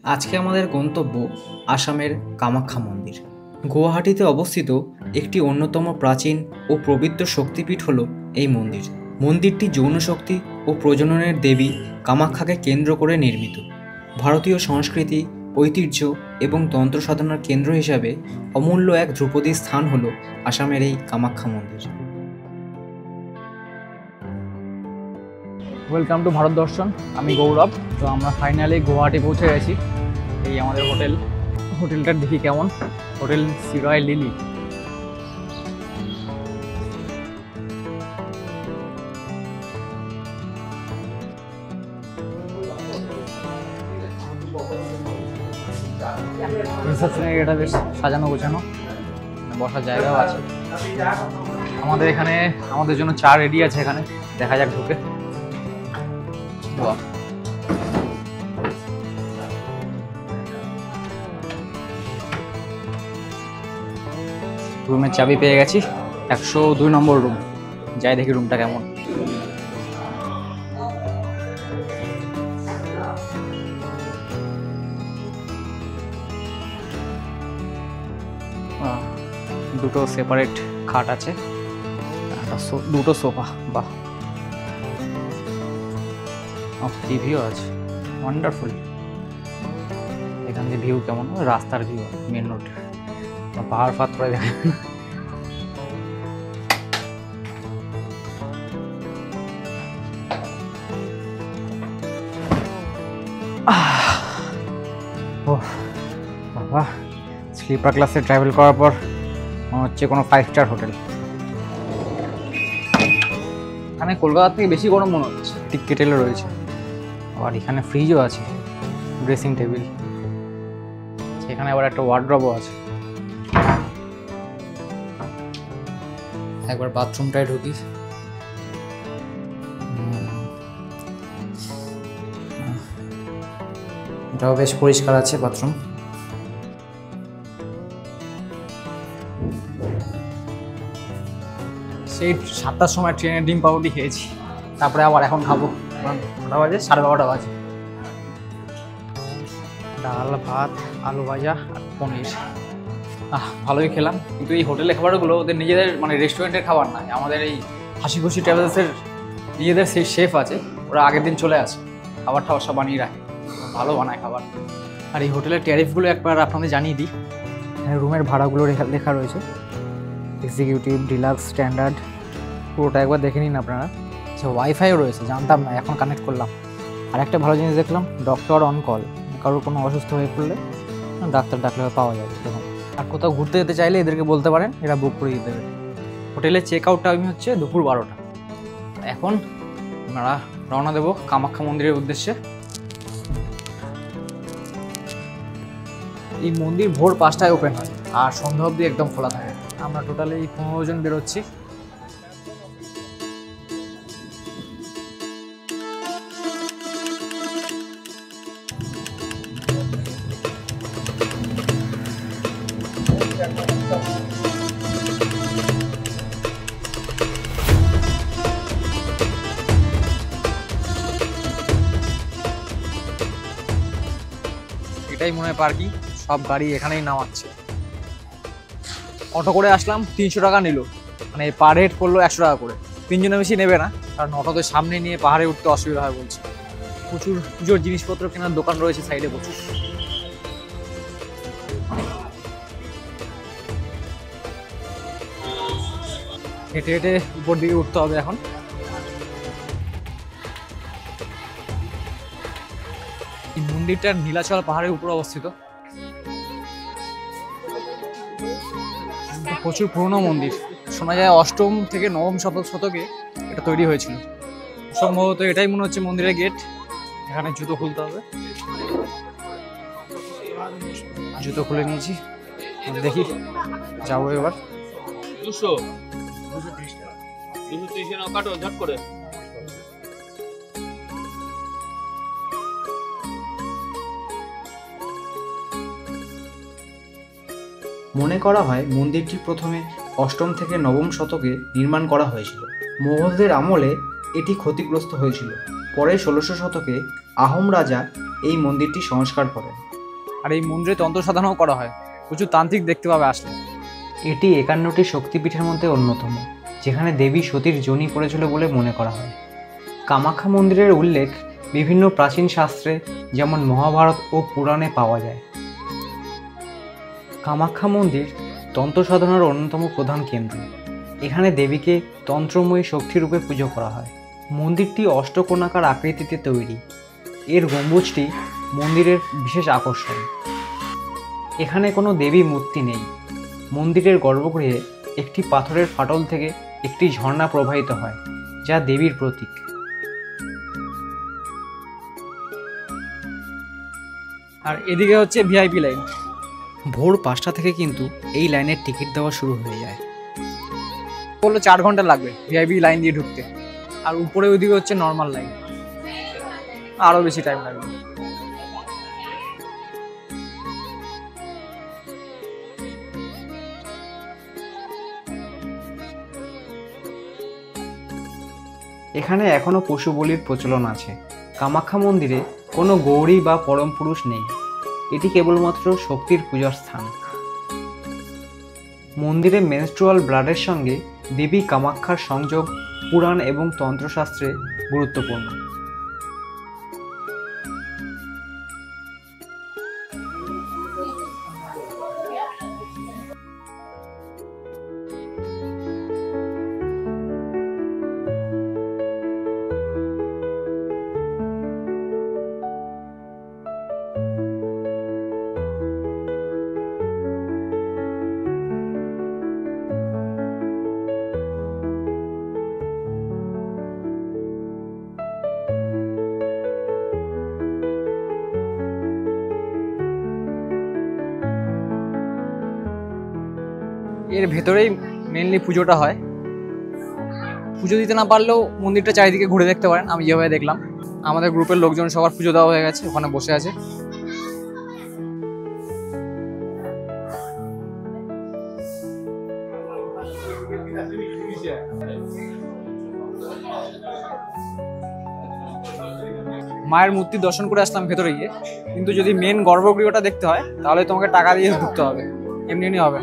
আজকে আমাদের গন্তব্য আসামের কামাখ্যা মন্দির। গুয়াহাটিতে অবস্থিত একটি অন্যতম প্রাচীন ও পবিত্র শক্তিপীঠ হল এই মন্দির। মন্দিরটি যৌন শক্তি ও প্রজননের দেবী কামাখ্যাকে কেন্দ্র করে নির্মিত। ভারতীয় সংস্কৃতি, ঐতিহ্য এবং তন্ত্র সাধনার কেন্দ্র হিসাবে অমূল্য এক ধ্রুপদী স্থান হল আসামের এই কামাখ্যা মন্দির। ওয়েলকাম টু ভারত দর্শন। আমি গৌরব। তো আমরা ফাইনালি গুয়াহাটি পৌঁছে গেছি। এই আমাদের হোটেলটার দেখি কেমন। Hotel সিরয় lily. রিসেপশনের এটা বেশ সাজানো গোছানো, বসার জায়গাও আছে। আমাদের এখানে আমাদের জন্য চা রেডি আছে, এখানে দেখা যাক ঢুকে। রুমের চাবি পেয়ে গেছি, 102 নম্বর রুম। যাই দেখি রুমটা কেমন। দুটো সেপারেট খাট আছে, দুটো সোফা। বাহ, টিভিও আছে, ওয়ান্ডারফুল। এখান থেকে ভিউ কেমন? রাস্তার ভিউ, মেন রোড, পাহাড় ফাত্রা দেখে। বাবা, স্লিপার ক্লাসে ট্রাভেল করার পর মনে হচ্ছে কোনো 5 স্টার হোটেল। এখানে কলকাতা থেকে বেশি গরম মনে হচ্ছে। টিকেটেলও রয়েছে, আর এখানে ফ্রিজও আছে, ড্রেসিং টেবিল। এখানে আবার একটা ওয়ার্ড্রবও আছে। একবার বাথরুমটায় ঢুকি। এটাও বেশ পরিষ্কার আছে বাথরুম। সেই 7টার সময় ট্রেনের ডিম পাউরুটি খেয়েছি, তারপরে আবার এখন খাবো। 9টা বাজে, 12:30 বাজে। ডাল, ভাত, আলু ভাজা আর পনির। ভালোই খেলাম, কিন্তু এই হোটেলের খাবারগুলো ওদের নিজেদের রেস্টুরেন্টের খাবার নয়। আমাদের এই হাসি খুশি ট্রাভেলসের নিজেদের সেই শেফ আছে, ওরা আগের দিন চলে আসে, খাবার টাবার সব বানিয়ে রাখে, ভালো বানায় খাবার। আর এই হোটেলের ট্যারিফগুলো একবার আপনাদের জানিয়ে দিই। রুমের ভাড়াগুলো লেখা রয়েছে, এক্সিকিউটিভ, ডিলাক্স, স্ট্যান্ডার্ড, পুরোটা একবার দেখে নিন আপনারা। আচ্ছা, ওয়াইফাইও রয়েছে, জানতাম না, এখন কানেক্ট করলাম। আর একটা ভালো জিনিস দেখলাম, ডক্টর অন কল। কারোর কোনো অসুস্থ হয়ে পড়লে ডাক্তার ডাকলে পাওয়া যাবে তখন। আর কোথাও ঘুরতে যেতে চাইলে এদেরকে বলতে পারেন, এরা বুক করে দিতে দেবে। হোটেলের চেক আউট টাইম হচ্ছে দুপুর 12টা। এখন আমরা রওনা দেবো কামাখ্যা মন্দিরের উদ্দেশ্যে। এই মন্দির ভোর 5টায় ওপেন হয় আর সন্ধ্যা অবধি একদম খোলা থাকে। আমরা টোটালি 15 জন বেরোচ্ছি। এটাই মনে হয় পার্কিং, সব গাড়ি এখানেই নামাচ্ছে। অটো করে আসলাম, 300 টাকা নিল, পার হেড করলো 100 টাকা করে। 3 জনের বেশি নেবে না, কারণ অটোতে সামনে নিয়ে পাহাড়ে উঠতে অসুবিধা হয় বলছে। প্রচুর পুজোর জিনিসপত্র কেনার দোকান রয়েছে সাইডে প্রচুর। হেঁটে হেঁটে উপর দিকে উঠতে হবে এখন। এই মন্দিরটা নীলাচল পাহাড়ের উপর অবস্থিত। প্রচুর পুরনো মন্দির, শোনা যায় 8ম থেকে 9ম শতকে এটা তৈরি হয়েছিল। সম্ভবত এটাই মনে হচ্ছে মন্দিরের গেট। এখানে জুতো খুলতে হবে, জুতো খুলে নিয়েছি। দেখি যাবো এবার। 230 কাটো ঝট করে। মনে করা হয় মন্দিরটি প্রথমে 8ম থেকে 9ম শতকে নির্মাণ করা হয়েছিল। মোগলদের আমলে এটি ক্ষতিগ্রস্ত হয়েছিল। পরে 1600 শতকে আহোম রাজা এই মন্দিরটি সংস্কার করেন। আর এই মন্দিরে তন্ত্র সাধনাও করা হয়, প্রচুর তান্ত্রিক দেখতে পাবে আসলে। এটি 51টি শক্তিপীঠের মধ্যে অন্যতম, যেখানে দেবী সতীর যোনি পড়েছিল বলে মনে করা হয়। কামাখ্যা মন্দিরের উল্লেখ বিভিন্ন প্রাচীন শাস্ত্রে যেমন মহাভারত ও পুরাণে পাওয়া যায়। কামাখ্যা মন্দির তন্ত্র সাধনার অন্যতম প্রধান কেন্দ্র। এখানে দেবীকে তন্ত্রময়ী শক্তিরূপে পুজো করা হয়। মন্দিরটি অষ্টকোণাকার আকৃতিতে তৈরি। এর গম্বুজটি মন্দিরের বিশেষ আকর্ষণ। এখানে কোনো দেবী মূর্তি নেই। মন্দিরের গর্ভগৃহে একটি পাথরের ফাটল থেকে একটি ঝর্ণা প্রবাহিত হয়, যা দেবীর প্রতীক। আর এদিকে হচ্ছে ভিআইপি লাইন। ভোর 5টা থেকে কিন্তু এই লাইনের টিকিট দেওয়া শুরু হয়ে যায়। বললো 4 ঘন্টা লাগবে ভিআইপি লাইন দিয়ে ঢুকতে। আর উপরে ওইদিকে হচ্ছে নর্মাল লাইন, আরও বেশি টাইম লাগবে। এখানে এখনও পশু বলির প্রচলন আছে। কামাখ্যা মন্দিরে কোনো গৌরী বা পরম পুরুষ নেই। এটি কেবলমাত্র শক্তির পূজার স্থান। মন্দিরে মেনস্ট্রুয়াল ব্লাডের সঙ্গে দেবী কামাখ্যার সংযোগ পুরাণ এবং তন্ত্রশাস্ত্রে গুরুত্বপূর্ণ। এর ভেতরেই মেনলি পুজোটা হয়। পুজো দিতে না পারলেও মন্দিরটা চারিদিকে ঘুরে দেখতে পারেন। আমি যেভাবে দেখলাম, আমাদের গ্রুপের লোকজন সবার পুজো দেওয়া হয়ে গেছে, ওখানে বসে আছে। মায়ের মূর্তি দর্শন করে আসলাম ভেতরে গিয়ে, কিন্তু যদি মেন গর্ভগৃহটা দেখতে হয় তাহলে তোমাকে টাকা দিয়ে ঢুকতে হবে, এমনি এমনি হবে।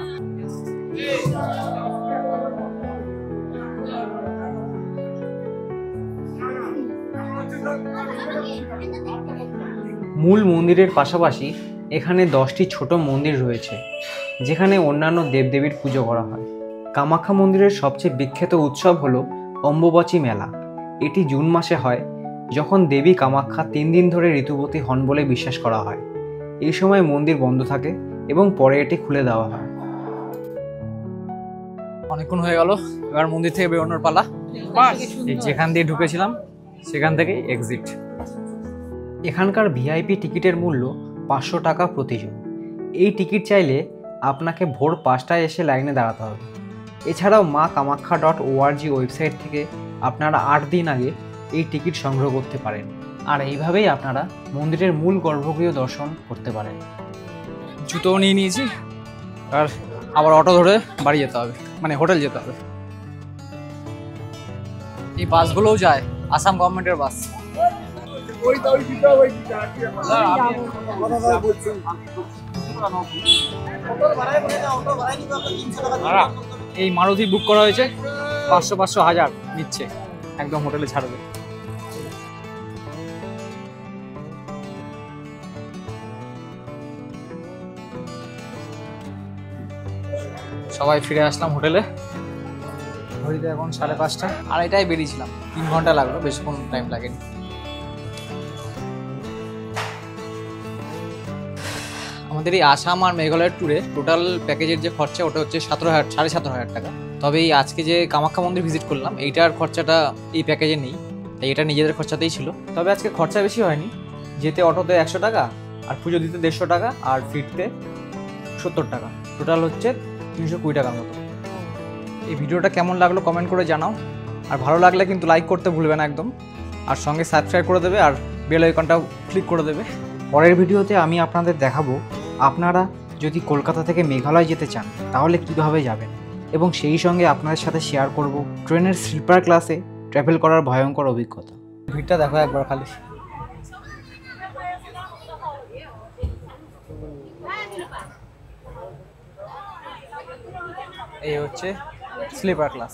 মূল মন্দিরের পাশাপাশি এখানে 10টি ছোট মন্দির রয়েছে, যেখানে অন্যান্য দেবদেবীর পুজো করা হয়। কামাখ্যা মন্দিরের সবচেয়ে বিখ্যাত উৎসব হলো অম্বুবাচী মেলা। এটি জুন মাসে হয়, যখন দেবী কামাখ্যা 3 দিন ধরে ঋতুবতী হন বলে বিশ্বাস করা হয়। এই সময় মন্দির বন্ধ থাকে এবং পরে এটি খুলে দেওয়া হয়। অনেকক্ষণ হয়ে গেল, এবার মন্দির থেকে বেরোনোর পালা। যেখান দিয়ে ঢুকেছিলাম সেখান থেকেই এক্সিট। এখানকার ভিআইপি টিকিটের মূল্য 500 টাকা প্রতিজন। এই টিকিট চাইলে আপনাকে ভোর 5টায় এসে লাইনে দাঁড়াতে হবে। এছাড়াও মা কামাখ্যা.org ওয়েবসাইট থেকে আপনারা 8 দিন আগে এই টিকিট সংগ্রহ করতে পারেন। আর এইভাবেই আপনারা মন্দিরের মূল গর্ভগৃহ দর্শন করতে পারেন। জুতোও নিয়ে নিয়েছি, আর আবার অটো ধরে বাড়ি যেতে হবে, মানে হোটেল যেতে হবে। এই বাসগুলোও যায়, আসাম গভর্নমেন্টের বাস। এই মারুতি বুক করা হয়েছে, 500 1000 নিচ্ছে, একদম হোটেলে ছাড়বে। সবাই ফিরে আসলাম হোটেলে। ঘড়িতে এখন 5:30, আর এটাই বেরিয়েছিলাম। 3 ঘন্টা লাগলো, বেশিক্ষণ টাইম লাগেনি। আমাদের এই আসাম আর মেঘালয়ের ট্যুরে টোটাল প্যাকেজের যে খরচা, ওটা হচ্ছে 17,500 টাকা। তবে এই আজকে যে কামাখ্যা মন্দির ভিজিট করলাম, এইটার খরচাটা এই প্যাকেজে নেই, তাই এটা নিজেদের খরচাতেই ছিল। তবে আজকে খরচা বেশি হয়নি। যেতে অটোতে 100 টাকা, আর পুজো দিতে 150 টাকা, আর ফিরতে 70 টাকা। টোটাল হচ্ছে 320 টাকার মতো। এই ভিডিওটা কেমন লাগলো কমেন্ট করে জানাও। আর ভালো লাগলে কিন্তু লাইক করতে ভুলবে না একদম, আর সঙ্গে সাবস্ক্রাইব করে দেবে, আর বেল আইকনটাও ক্লিক করে দেবে। পরের ভিডিওতে আমি আপনাদের দেখাবো আপনারা যদি কলকাতা থেকে মেঘালয় যেতে চান তাহলে কিভাবে যাবেন, এবং সেই সঙ্গে আপনাদের সাথে শেয়ার করব ট্রেনের স্লিপার ক্লাসে ট্রাভেল করার ভয়ঙ্কর অভিজ্ঞতা। ভিড়টা দেখো একবার খালি। এই হচ্ছে স্লিপার ক্লাস।